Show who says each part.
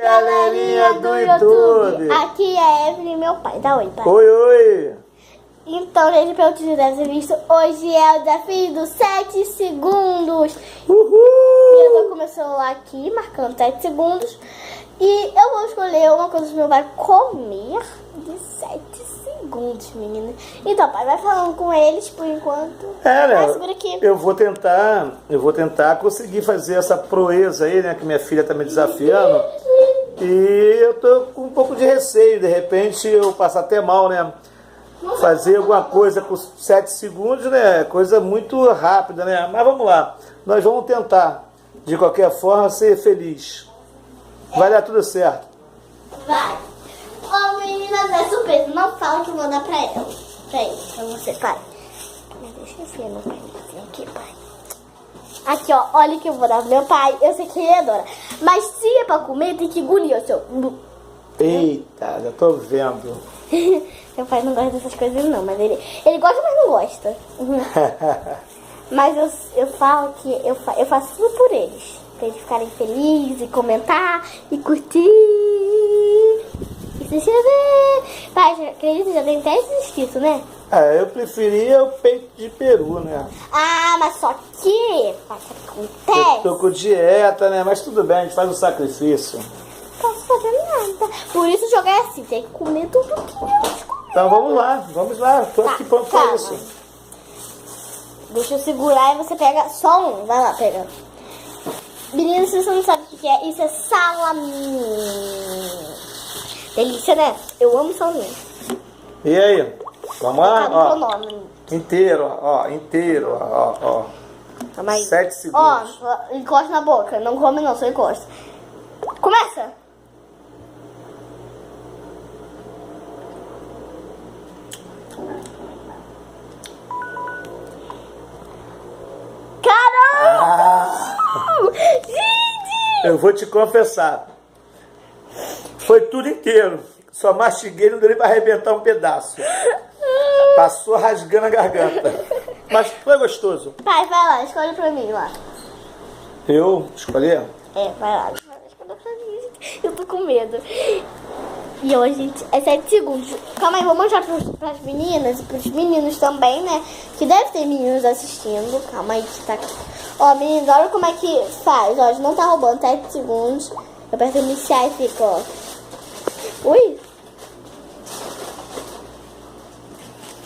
Speaker 1: Galerinha do YouTube!
Speaker 2: Aqui é a Evelyn e meu pai. Dá oi, pai.
Speaker 1: Oi, oi!
Speaker 2: Então, gente, pelo que vocês devem ter visto, hoje é o desafio dos 7 segundos.
Speaker 1: Uhul!
Speaker 2: E eu tô com meu celular aqui, marcando 7 segundos. E eu vou escolher uma coisa que meu pai comer de 7 segundos, menina. Então, pai, vai falando com eles por enquanto.
Speaker 1: Né?
Speaker 2: Segura aqui.
Speaker 1: Eu vou tentar conseguir fazer essa proeza aí, né? Que minha filha tá me desafiando. E eu tô com um pouco de receio, de repente eu passar até mal, né? Fazer alguma coisa com 7 segundos, né? Coisa muito rápida, né? Mas vamos lá. Nós vamos tentar, de qualquer forma, ser feliz. Vai dar tudo certo.
Speaker 2: Vai. Ó, meninas, é surpresa. Não fala que eu vou dar pra ela. Pra você, pai. Deixa eu enfiar meu pai aqui, pai. Aqui, ó. Olha que eu vou dar pro meu pai. Eu sei que ele adora. Mas se é pra comer, tem que engolir o seu...
Speaker 1: Eita, já tô vendo.
Speaker 2: Meu pai não gosta dessas coisas, não. Mas ele gosta, mas não gosta. Mas eu falo que eu faço tudo por eles. Pra eles ficarem felizes, e comentar, e curtir. E se inscrever. Pai, acredita, já tem até inscritos, né?
Speaker 1: Eu preferia o peito de peru, né?
Speaker 2: Ah, mas só que... Pai, sabe o que acontece?
Speaker 1: Eu tô com dieta, né? Mas tudo bem, a gente faz um sacrifício.
Speaker 2: Não posso fazer nada. Por isso jogar é assim, tem que comer tudo que eu comer.
Speaker 1: Então vamos lá. Tô aqui pronto pra isso.
Speaker 2: Deixa eu segurar e você pega só um. Vai lá, pega. Meninas, se você não sabe o que é, isso é salaminho. Delícia, né? Eu amo salaminho.
Speaker 1: E aí? Vamos lá?
Speaker 2: Tá
Speaker 1: Ó,
Speaker 2: no nome.
Speaker 1: inteiro, ó.
Speaker 2: Calma aí.
Speaker 1: 7 segundos.
Speaker 2: Ó, encosta na boca. Não come não, só encosta. Começa! Caramba! Gente!
Speaker 1: Eu vou te confessar. Foi tudo inteiro. Só mastiguei, não deu nem pra arrebentar um pedaço. Passou rasgando a garganta. Mas foi gostoso.
Speaker 2: Pai, vai lá, escolhe pra mim lá.
Speaker 1: Eu escolher?
Speaker 2: Vai lá. Escolhe pra mim, gente. Eu tô com medo. E hoje, gente, é 7 segundos. Calma aí, vou mostrar pras meninas e pros meninos também, né? Que deve ter meninos assistindo. Calma aí que tá aqui. Ó, meninos, olha como é que faz. Ó, não tá roubando 7 segundos. Eu aperto iniciar e fica, ó. Ui!